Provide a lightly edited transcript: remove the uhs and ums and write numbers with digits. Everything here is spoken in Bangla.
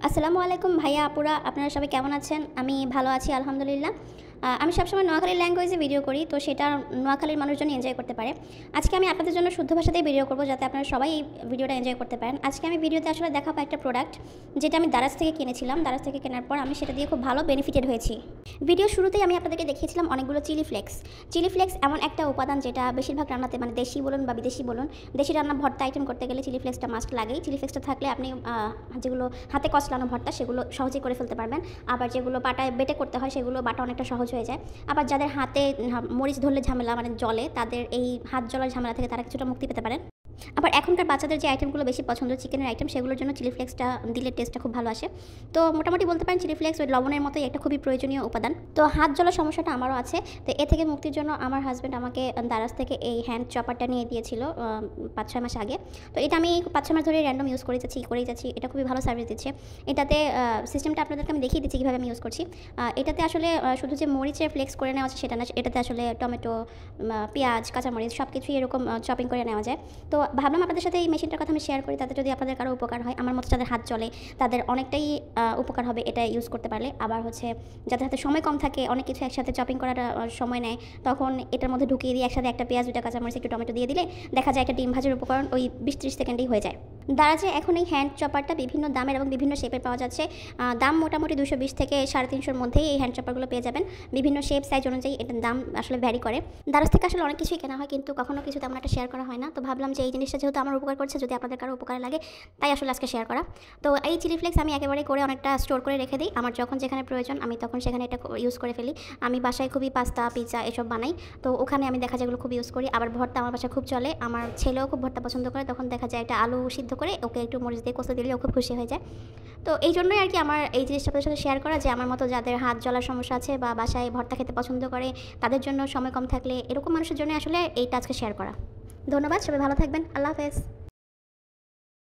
আসসালামু আলাইকুম ভাইয়া আপুরা, আপনারা সবাই কেমন আছেন? আমি ভালো আছি আলহামদুলিল্লাহ। আমি সবসময় নোয়াখালীর ল্যাঙ্গুয়েজে ভিডিও করি, তো সেটা নোয়াখালীর মানুষজন এনজয় করতে পারে। আজকে আমি আপনাদের জন্য শুদ্ধ ভাষাতেই ভিডিও করব, যাতে আপনারা সবাই এই ভিডিওটা এনজয় করতে পারেন। আজকে আমি ভিডিওতে আসলে দেখাবো একটা প্রোডাক্ট, যেটা আমি দারাজ থেকে কিনেছিলাম। দারাজ থেকে কেনার পর আমি সেটা দিয়ে খুব ভালো বেনিফিটেড হয়েছি। ভিডিও শুরুতেই আমি আপনাদেরকে দেখিয়েছিলাম অনেকগুলো চিলি ফ্লেক্স। চিলি ফ্লেক্স এমন একটা উপাদান যেটা বেশিরভাগ রান্নাতে, মানে দেশি বলুন বা বিদেশি বলুন, দেশি রান্না ভর্তা আইটেম করতে গেলে চিলি ফ্লেক্সটা মাস্ট লাগেই। চিলি ফ্লেক্সটা থাকলে আপনি যেগুলো হাতে কচলানো ভর্তা সেগুলো সহজেই করে ফেলতে পারবেন। আবার যেগুলো বাটায় বেটে করতে হয় সেগুলো বাটা অনেকটা সহজ হয়ে যায়। আবার যাদের হাতে মরিচ ধরলে ঝামেলা, মানে জলে, তাদের এই হাত জ্বলার ঝামেলা থেকে তারা কিছুটা মুক্তি পেতে পারেন। আবার এখনকার বাচ্চাদের যে আইটেমগুলো বেশি পছন্দ, চিকেনের আইটেম, সেগুলোর জন্য চিলি ফ্লেক্সটা দিলে টেস্টটা খুব ভালো আসে। তো মোটামুটি বলতে পারেন চিলি ফ্লেক্স ওই লবণের মতোই একটা খুবই প্রয়োজনীয় উপাদান। তো হাত জ্বলার সমস্যাটা আমারও আছে, তো এ থেকে মুক্তির জন্য আমার হাজব্যান্ড আমাকে দারাজ থেকে এই হ্যান্ড চপারটা নিয়ে দিয়েছিল 5-6 মাস আগে। তো এটা আমি 5-6 মাস ধরে র্যান্ডম ইউজ করেই যাচ্ছি। এটা খুবই ভালো সার্ভিস দিচ্ছে। এটাতে সিস্টেমটা আপনাদেরকে আমি দেখিয়ে দিচ্ছি কীভাবে আমি ইউজ করছি। এটাতে আসলে শুধু যে মরিচের ফ্লেক্স করে নেওয়া আছে সেটা না, এটাতে আসলে টমেটো, পেঁয়াজ, কাঁচামরিচ সব কিছুই এরকম চপিং করে নেওয়া যায়। তো ভাবলাম আপনাদের সাথে এই মেশিনটার কথা আমি শেয়ার করি, তাতে যদি আপনাদের কারো উপকার হয়, আমার মতো যাদের হাত চলে তাদের অনেকটাই উপকার হবে এটা ইউজ করতে পারলে। আবার হচ্ছে যাদের হাতে সময় কম থাকে, অনেক কিছু একসাথে চপিং করাটা সময় নেয়, তখন এটার মধ্যে ঢুকিয়ে দিয়ে একসাথে একটা পেঁয়াজ, 2টা কাঁচামরিচ, একটু টমেটো দিয়ে দিলে দেখা যায় একটা ডিম ভাজির উপকরণ ওই 20-30 সেকেন্ডেই হয়ে যায়। দারাজে এখন এই হ্যান্ড চপারটা বিভিন্ন দামের এবং বিভিন্ন শেপের পাওয়া যাচ্ছে। দাম মোটামুটি 220 থেকে 350-র মধ্যেই এই হ্যান্ড চপারগুলো পেয়ে যাবেন। বিভিন্ন শেপ সাইজ অনুযায়ী এটার দাম আসলে ভ্যারি করে। দারাজ থেকে আসলে অনেক কিছুই কেনা হয়, কিন্তু কখনো কিছু তেমন একটা শেয়ার করা হয় না। তো ভাবলাম যে এই জিনিসটা যেহেতু আমার উপকার করছে, যদি আপনাদের কারো উপকারে লাগে, তাই আসলে আজকে শেয়ার করা। তো এই চিলি ফ্লেক্স আমি একেবারে করে অনেকটা স্টোর করে রেখে দিই। আমার যখন যেখানে প্রয়োজন আমি তখন সেখানে এটা ইউজ করে ফেলি। আমি বাসায় খুবই পাস্তা, পিৎজা এসব বানাই, তো ওখানে আমি দেখা যায় এগুলো খুব ইউজ করি। আবার ভর্তা আমার বাসায় খুব চলে, আমার ছেলেও খুব ভর্তা পছন্দ করে। তখন দেখা যায় একটা আলু সিদ্ধ করে ওকে একটু মরিচ দিয়ে কষে দিলে ও খুব খুশি হয়ে যায়। তো এই জন্যই আর কি আমার এই জিনিসটা আপনাদের সাথে শেয়ার করা, যে আমার মতো যাদের হাত জ্বলার সমস্যা আছে বা বাসায় ভর্তা খেতে পছন্দ করে, তাদের জন্য সময় কম থাকলে, এরকম মানুষের জন্য আসলে এইটা আজকে শেয়ার করা। ধন্যবাদ, সবাই ভালো থাকবেন। আল্লাহ হাফেজ।